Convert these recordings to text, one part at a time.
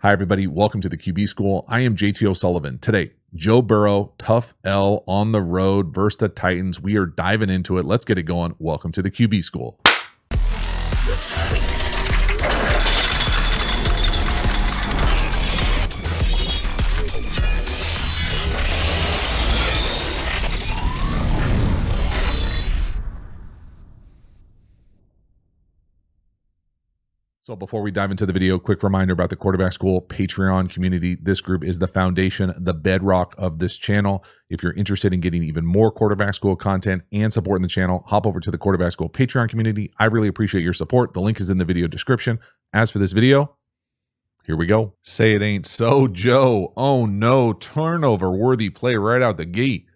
Hi, everybody. Welcome to the QB School. I am JT O'Sullivan. Today, Joe Burrow, tough L on the road versus the Titans. We are diving into it. Let's get it going. Welcome to the QB School. So before we dive into the video, quick reminder about the Quarterback School Patreon community. This group is the foundation, the bedrock of this channel. If you're interested in getting even more Quarterback School content and supporting the channel, hop over to the Quarterback School Patreon community. I really appreciate your support. The link is in the video description. As for this video, here we go. Say it ain't so, Joe. Oh no, turnover-worthy play right out the gate.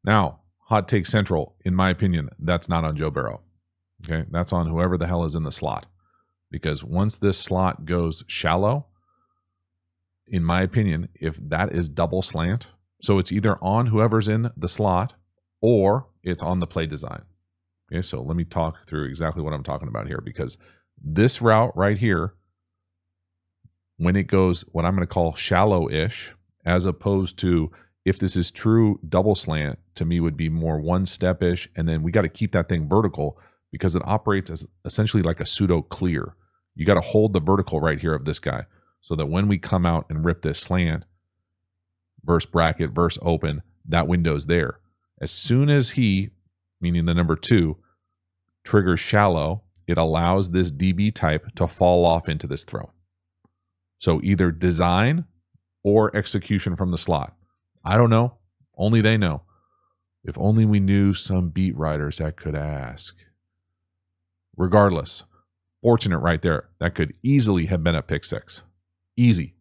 Now, hot take central, in my opinion, that's not on Joe Burrow. Okay, that's on whoever the hell is in the slot. Because once this slot goes shallow, in my opinion, if that is double slant, so it's either on whoever's in the slot or it's on the play design. Okay, so let me talk through exactly what I'm talking about here, because this route right here, when it goes what I'm going to call shallow-ish, as opposed to if this is true double slant, to me would be more one-step-ish, and then we got to keep that thing vertical because it operates as essentially like a pseudo clear. You got to hold the vertical right here of this guy so that when we come out and rip this slant, verse bracket, verse open, that window's there. As soon as he, meaning the number 2, triggers shallow, it allows this DB type to fall off into this throw. So either design or execution from the slot. I don't know. Only they know. If only we knew some beat writers that could ask. Regardless, fortunate right there. That could easily have been a pick six. Easy.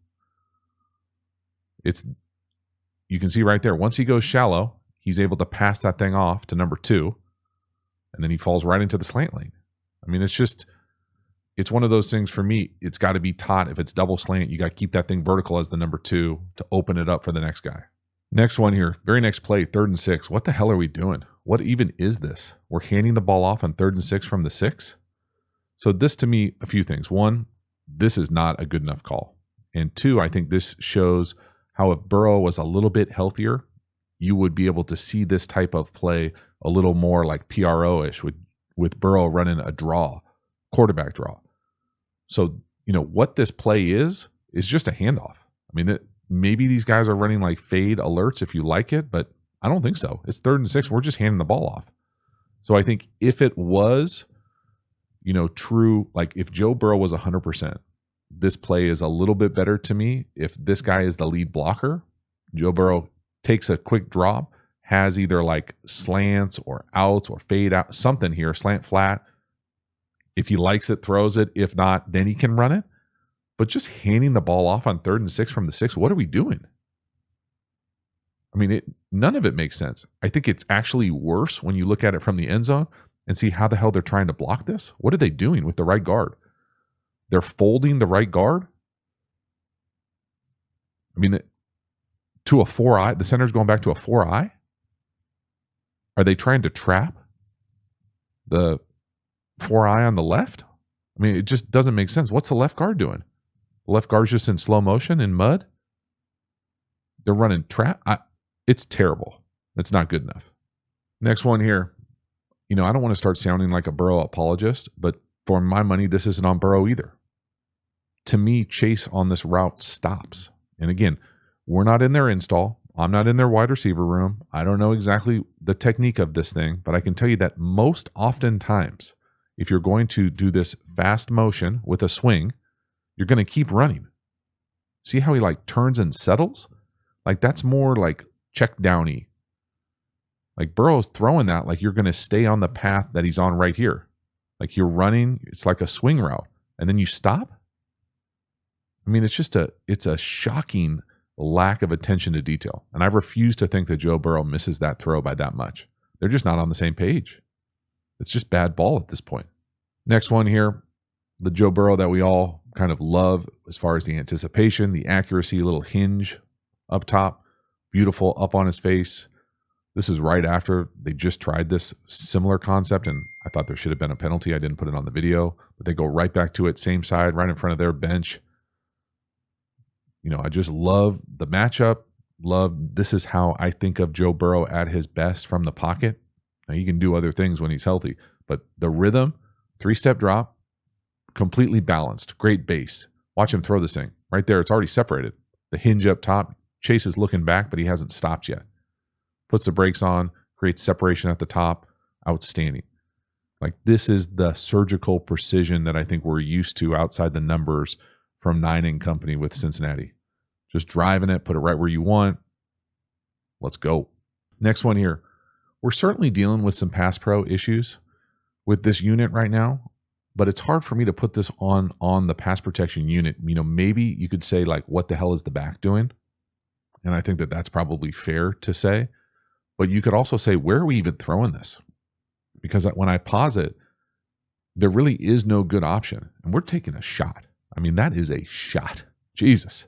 You can see right there, once he goes shallow, he's able to pass that thing off to number 2, and then he falls right into the slant lane. I mean, it's one of those things for me. It's got to be taught. If it's double slant, you got to keep that thing vertical as the number 2 to open it up for the next guy. Next one here, very next play, 3rd and 6. What the hell are we doing? What even is this? We're handing the ball off on 3rd and 6 from the 6. So this to me, a few things. 1, this is not a good enough call. And 2, I think this shows how if Burrow was a little bit healthier, you would be able to see this type of play a little more like PRO-ish with Burrow running a draw, quarterback draw. So, what this play is just a handoff. I mean, maybe these guys are running like fade alerts if you like it, but I don't think so. It's 3rd and 6. We're just handing the ball off. So I think if it was, true, like if Joe Burrow was 100%, this play is a little bit better to me. If this guy is the lead blocker, Joe Burrow takes a quick drop, has either like slants or outs or fade out, something here, slant flat. If he likes it, throws it. If not, then he can run it. But just handing the ball off on 3rd and 6 from the 6, what are we doing? I mean, none of it makes sense. I think it's actually worse when you look at it from the end zone and see how the hell they're trying to block this. What are they doing with the right guard? They're folding the right guard? I mean, to a 4-eye, the center's going back to a 4-eye? Are they trying to trap the 4-eye on the left? I mean, it just doesn't make sense. What's the left guard doing? The left guard's just in slow motion in mud? They're running trap. It's terrible. It's not good enough. Next one here. I don't want to start sounding like a Burrow apologist, but for my money, this isn't on Burrow either. To me, chase on this route stops. And again, we're not in their install. I'm not in their wide receiver room. I don't know exactly the technique of this thing, but I can tell you that most oftentimes, if you're going to do this fast motion with a swing, you're going to keep running. See how he like turns and settles? Like that's more like check downy. Like Burrow's throwing that like you're going to stay on the path that he's on right here. Like you're running, it's like a swing route, and then you stop. I mean, it's a shocking lack of attention to detail. And I refuse to think that Joe Burrow misses that throw by that much. They're just not on the same page. It's just bad ball at this point. Next one here, the Joe Burrow that we all kind of love as far as the anticipation, the accuracy, little hinge up top, beautiful up on his face. This is right after they just tried this similar concept, and I thought there should have been a penalty. I didn't put it on the video, but they go right back to it, same side, right in front of their bench. I just love the matchup. This is how I think of Joe Burrow at his best from the pocket. Now, he can do other things when he's healthy, but the rhythm, 3-step drop, completely balanced, great base. Watch him throw this thing. Right there, it's already separated. The hinge up top, Chase is looking back, but he hasn't stopped yet. Puts the brakes on, creates separation at the top. Outstanding. Like, this is the surgical precision that I think we're used to outside the numbers from 9 and company with Cincinnati. Just driving it, put it right where you want. Let's go. Next one here. We're certainly dealing with some pass pro issues with this unit right now, but it's hard for me to put this on the pass protection unit. Maybe you could say, like, what the hell is the back doing? And I think that that's probably fair to say. But you could also say, where are we even throwing this? Because when I pause it, there really is no good option. And we're taking a shot. I mean, that is a shot. Jesus.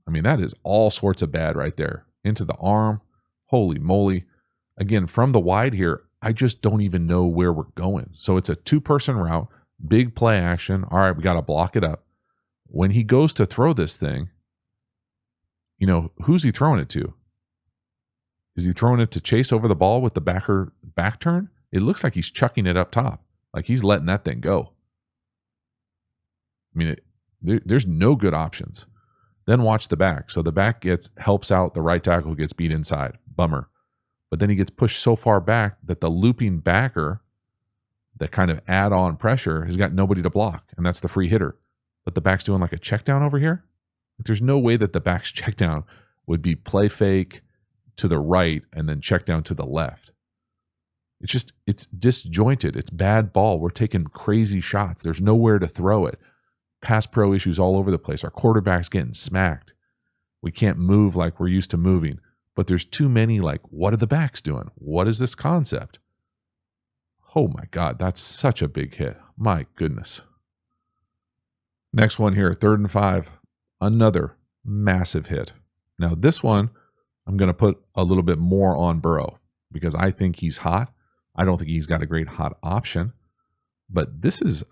I mean, that is all sorts of bad right there. Into the arm. Holy moly. Again, from the wide here, I just don't even know where we're going. So it's a 2-person route, big play action. All right, we got to block it up. When he goes to throw this thing, who's he throwing it to? Is he throwing it to Chase over the ball with the back turn? It looks like he's chucking it up top. Like he's letting that thing go. I mean, there's no good options. Then watch the back. So the back helps out. The right tackle gets beat inside. Bummer. But then he gets pushed so far back that the looping backer, that kind of add-on pressure, has got nobody to block. And that's the free hitter. But the back's doing like a check down over here. There's no way that the back's check down would be play fake to the right and then check down to the left. It's disjointed. It's bad ball. We're taking crazy shots. There's nowhere to throw it. Pass pro issues all over the place. Our quarterback's getting smacked. We can't move like we're used to moving. But there's too many, like, what are the backs doing? What is this concept? Oh my God, that's such a big hit. My goodness. Next one here, 3rd and 5. Another massive hit. Now this one, I'm going to put a little bit more on Burrow because I think he's hot. I don't think he's got a great hot option. But this is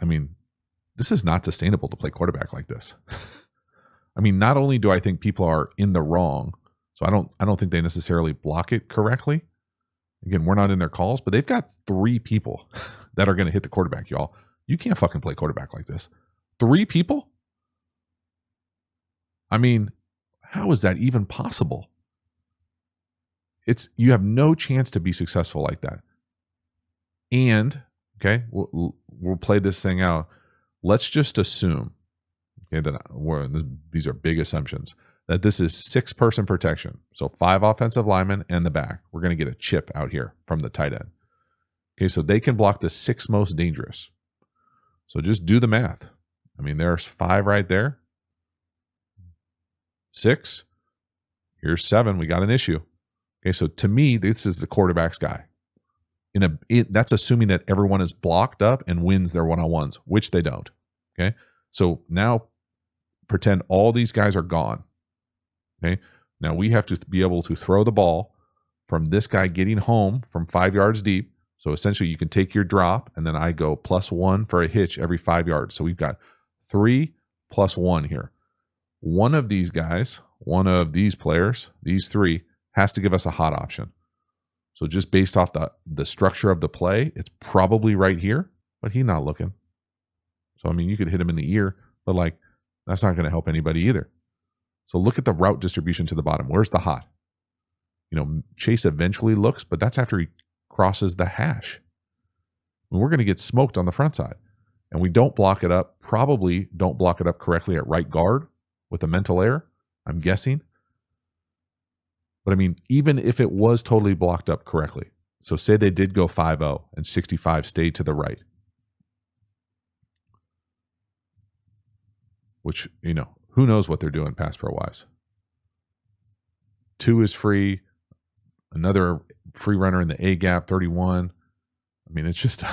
not sustainable to play quarterback like this. I mean, not only do I think people are in the wrong, so I don't think they necessarily block it correctly. Again, we're not in their calls, but they've got 3 people that are going to hit the quarterback, y'all. You can't fucking play quarterback like this. 3 people? I mean, how is that even possible? You have no chance to be successful like that. And, okay, we'll play this thing out. Let's just assume, okay, that these are big assumptions, that this is 6-person protection. So 5 offensive linemen and the back. We're going to get a chip out here from the tight end. Okay, so they can block the 6 most dangerous. So just do the math. I mean, there's 5 right there. 6. Here's 7. We got an issue. Okay, so to me, this is the quarterback's guy. That's assuming that everyone is blocked up and wins their one-on-ones, which they don't. Okay, so now pretend all these guys are gone. Okay, now we have to be able to throw the ball from this guy getting home from 5 yards deep. So essentially, you can take your drop, and then I go +1 for a hitch every 5 yards. So we've got 3 + 1 here. One of these guys, one of these players, these 3, has to give us a hot option. So just based off the structure of the play, it's probably right here, but he's not looking. So, I mean, you could hit him in the ear, but like, that's not going to help anybody either. So look at the route distribution to the bottom. Where's the hot? Chase eventually looks, but that's after he crosses the hash. And we're going to get smoked on the front side. And we don't block it up, probably don't block it up correctly at right guard with a mental error, I'm guessing. But I mean, even if it was totally blocked up correctly, so say they did go 5-0 and 65 stayed to the right, which, who knows what they're doing pass pro wise. 2 is free, another free runner in the A gap, 31. I mean, it's just,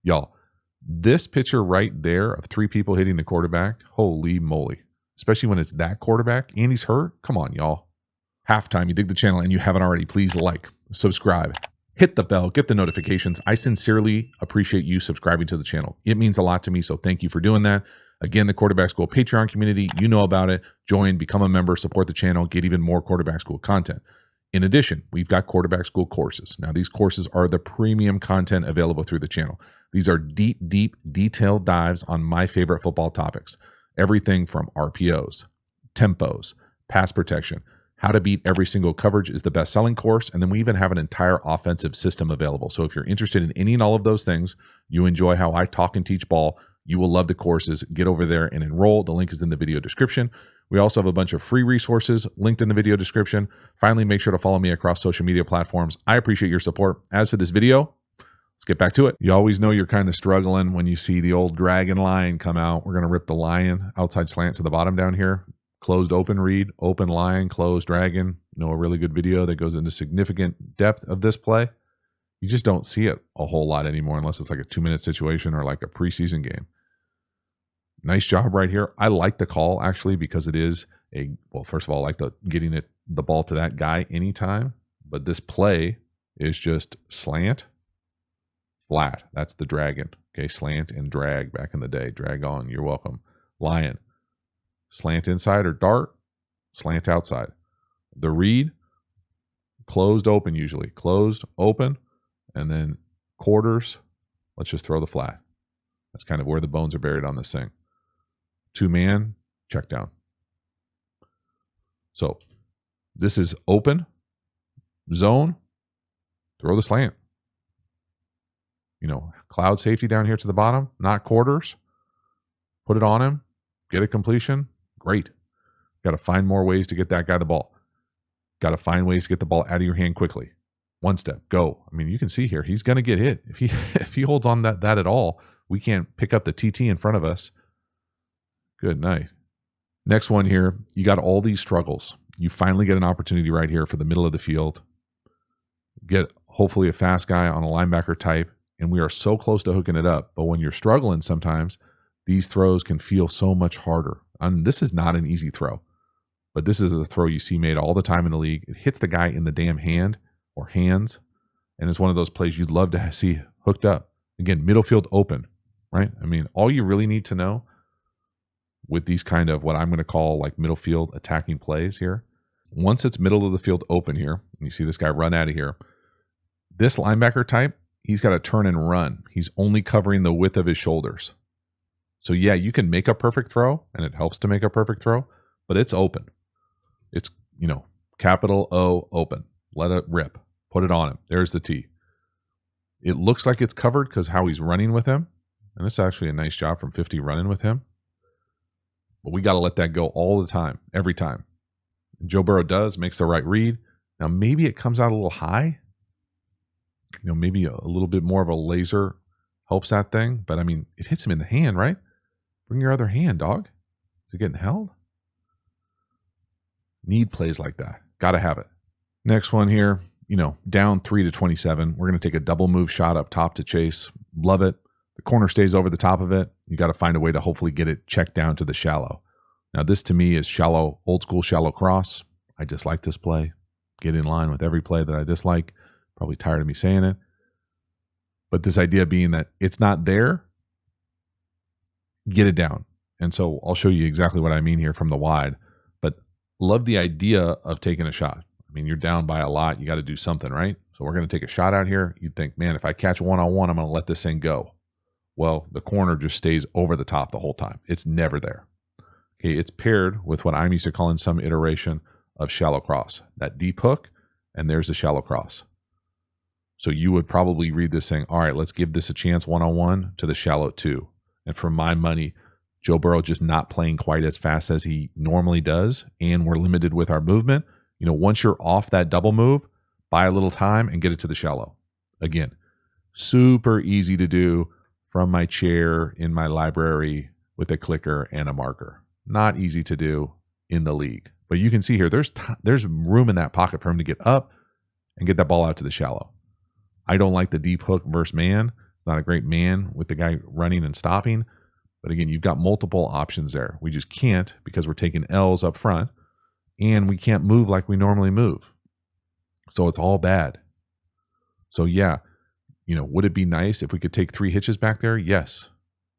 y'all, this picture right there of 3 people hitting the quarterback, holy moly, especially when it's that quarterback and he's hurt. Come on, y'all. Halftime, you dig the channel and you haven't already, please like, subscribe, hit the bell, get the notifications. I sincerely appreciate you subscribing to the channel. It means a lot to me, so thank you for doing that. Again, the Quarterback School Patreon community, you know about it. Join, become a member, support the channel, get even more Quarterback School content. In addition, we've got Quarterback School courses. Now, these courses are the premium content available through the channel. These are deep, detailed dives on my favorite football topics. Everything from RPOs, tempos, pass protection, how to beat every single coverage is the best-selling course, and then we even have an entire offensive system available. So if you're interested in any and all of those things, you enjoy how I talk and teach ball, you will love the courses. Get over there and enroll. The link is in the video description. We also have a bunch of free resources linked in the video description. Finally, make sure to follow me across social media platforms. I appreciate your support. As for this video, let's get back to it. You always know you're kind of struggling when you see the old dragon line come out. We're going to rip the lion outside slant to the bottom down here. Closed open read, open lion, closed dragon. You know, a really good video that goes into significant depth of this play. You just don't see it a whole lot anymore unless it's like a 2-minute situation or like a preseason game. Nice job right here. I like the call actually because it is well, first of all, I like getting the ball to that guy anytime. But this play is just slant, flat. That's the dragon. Okay, slant and drag back in the day. Drag on, you're welcome. Lion, slant inside or dart, slant outside. The read, closed open usually. Closed, open, and then quarters. Let's just throw the flat. That's kind of where the bones are buried on this thing. 2-man, check down. So this is open, zone, throw the slant. You know, cloud safety down here to the bottom, not quarters. Put it on him, get a completion. Great. Got to find more ways to get that guy the ball. Got to find ways to get the ball out of your hand quickly. One step, go. I mean, you can see here, he's going to get hit. If he holds on that at all, we can't pick up the TT in front of us. Good night. Next one here, you got all these struggles. You finally get an opportunity right here for the middle of the field. Get hopefully a fast guy on a linebacker type, and we are so close to hooking it up. But when you're struggling sometimes, these throws can feel so much harder. And this is not an easy throw, but this is a throw you see made all the time in the league. It hits the guy in the damn hand or hands, and it's one of those plays you'd love to see hooked up. Again, middle field open, right? I mean, all you really need to know with these kind of what I'm going to call like middle field attacking plays here, once it's middle of the field open here, and you see this guy run out of here, this linebacker type, he's got to turn and run. He's only covering the width of his shoulders. So yeah, you can make a perfect throw, and it helps to make a perfect throw, but it's open. It's, you know, capital O, open. Let it rip. Put it on him. There's the T. It looks like it's covered because how he's running with him, and it's actually a nice job from 50 running with him. But we got to let that go all the time, every time. And Joe Burrow makes the right read. Now, maybe it comes out a little high. You know, maybe a little bit more of a laser helps that thing. But, I mean, it hits him in the hand, right? Bring your other hand, dog. Is it getting held? Need plays like that. Got to have it. Next one here, you know, down 3-27. We're going to take a double move shot up top to chase. Love it. The corner stays over the top of it. You got to find a way to hopefully get it checked down to the shallow. Now, this to me is shallow, old school shallow cross. I dislike this play. Get in line with every play that I dislike. Probably tired of me saying it. But this idea being that it's not there, get it down. And so I'll show you exactly what I mean here from the wide. But love the idea of taking a shot. I mean, you're down by a lot. You got to do something, right? So we're going to take a shot out here. You'd think, man, if I catch one-on-one, I'm going to let this thing go. Well, the corner just stays over the top the whole time. It's never there. Okay, it's paired with what I'm used to calling some iteration of shallow cross. That deep hook, and there's the shallow cross. So you would probably read this saying, all right, let's give this a chance one-on-one to the shallow 2. And for my money, Joe Burrow just not playing quite as fast as he normally does, and we're limited with our movement. You know, once you're off that double move, buy a little time and get it to the shallow. Again, super easy to do from my chair in my library with a clicker and a marker. Not easy to do in the league. But you can see here, there's room in that pocket for him to get up and get that ball out to the shallow. I don't like the deep hook versus man. It's not a great man with the guy running and stopping. But again, you've got multiple options there. We just can't because we're taking L's up front, and we can't move like we normally move. So it's all bad. So yeah, you know, would it be nice if we could take 3 hitches back there? Yes.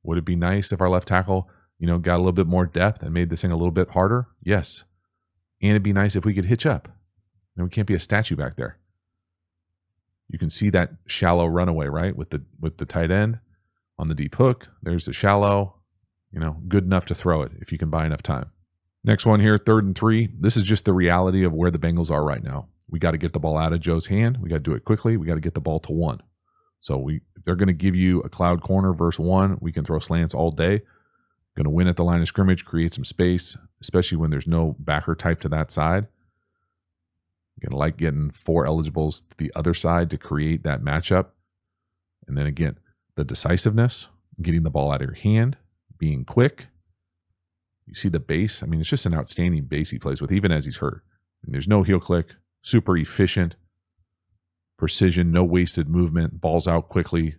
Would it be nice if our left tackle got a little bit more depth and made this thing a little bit harder? Yes. And it'd be nice if we could hitch up. And we can't be a statue back there. You can see that shallow runaway, right? With the tight end on the deep hook. There's the shallow, good enough to throw it if you can buy enough time. Next one here, 3rd and 3. This is just the reality of where the Bengals are right now. We got to get the ball out of Joe's hand. We got to do it quickly. We got to get the ball to 1. So if they're going to give you a cloud corner versus 1, we can throw slants all day. Going to win at the line of scrimmage, create some space, especially when there's no backer type to that side. You're going to like getting 4 eligibles to the other side to create that matchup. And then again, the decisiveness, getting the ball out of your hand, being quick. You see the base. I mean, it's just an outstanding base he plays with, even as he's hurt. And there's no heel click, super efficient, precision, no wasted movement, balls out quickly,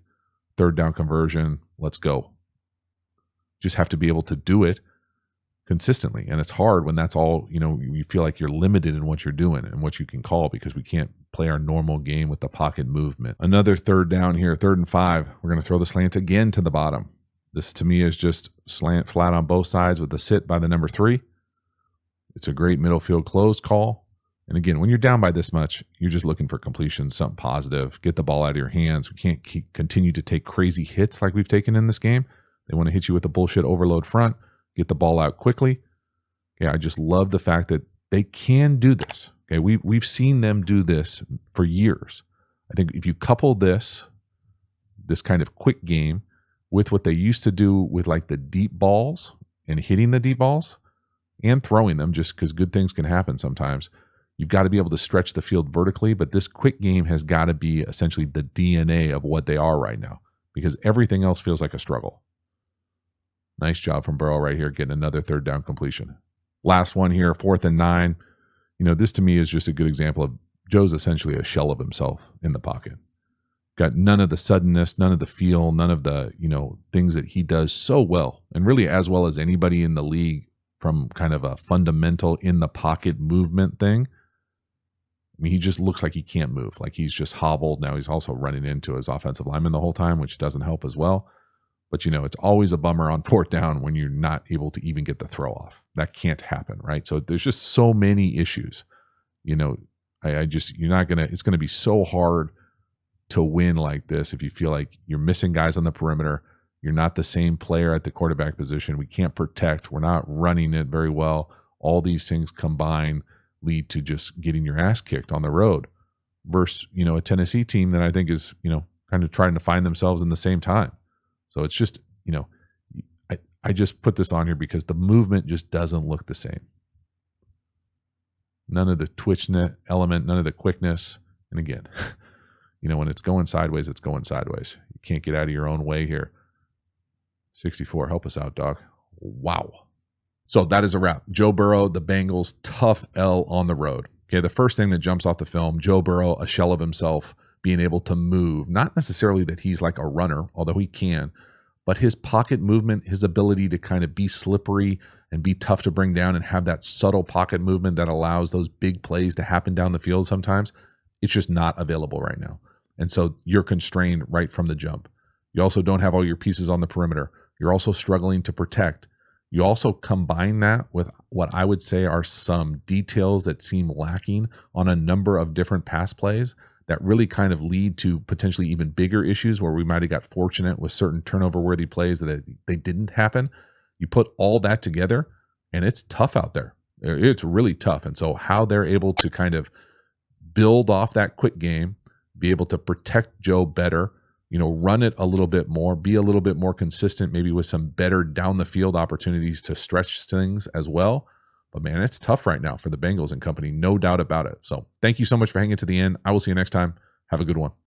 3rd down conversion, let's go. Just have to be able to do it consistently. And it's hard when that's all, you feel like you're limited in what you're doing and what you can call because we can't play our normal game with the pocket movement. Another 3rd down here, 3rd and 5. We're going to throw the slant again to the bottom. This to me is just slant flat on both sides with the sit by the number 3. It's a great middle field close call. And again, when you're down by this much, you're just looking for completion, something positive. Get the ball out of your hands. We can't continue to take crazy hits like we've taken in this game. They want to hit you with a bullshit overload front. Get the ball out quickly. Okay, I just love the fact that they can do this. Okay, we've seen them do this for years. I think if you couple this kind of quick game with what they used to do with like the deep balls and hitting the deep balls and throwing them, just because good things can happen sometimes, you've got to be able to stretch the field vertically. But this quick game has got to be essentially the DNA of what they are right now, because everything else feels like a struggle. Nice job from Burrow right here, getting another 3rd down completion. Last one here, 4th and 9. This to me is just a good example of Joe's essentially a shell of himself in the pocket. Got none of the suddenness, none of the feel, none of the, things that he does so well, and really as well as anybody in the league from kind of a fundamental in the pocket movement thing. I mean, he just looks like he can't move, like he's just hobbled. Now he's also running into his offensive lineman the whole time, which doesn't help as well. But, it's always a bummer on 4th down when you're not able to even get the throw off. That can't happen, right? So there's just so many issues. You're not going to, it's going to be so hard to win like this if you feel like you're missing guys on the perimeter. You're not the same player at the quarterback position. We can't protect. We're not running it very well. All these things combined lead to just getting your ass kicked on the road versus, a Tennessee team that I think is, kind of trying to find themselves in the same time. So it's just, I just put this on here because the movement just doesn't look the same. None of the twitch element, none of the quickness. And again, when it's going sideways, it's going sideways. You can't get out of your own way here. 64, help us out, dog. Wow. So that is a wrap. Joe Burrow, the Bengals, tough L on the road. Okay, the first thing that jumps off the film, Joe Burrow, a shell of himself, being able to move, not necessarily that he's like a runner, although he can, but his pocket movement, his ability to kind of be slippery and be tough to bring down and have that subtle pocket movement that allows those big plays to happen down the field sometimes, it's just not available right now. And so you're constrained right from the jump. You also don't have all your pieces on the perimeter. You're also struggling to protect. You also combine that with what I would say are some details that seem lacking on a number of different pass plays that really kind of lead to potentially even bigger issues where we might have got fortunate with certain turnover-worthy plays that they didn't happen. You put all that together, and it's tough out there. It's really tough. And so how they're able to kind of build off that quick game, be able to protect Joe better, run it a little bit more, be a little bit more consistent, maybe with some better down-the-field opportunities to stretch things as well. But man, it's tough right now for the Bengals and company, no doubt about it. So thank you so much for hanging to the end. I will see you next time. Have a good one.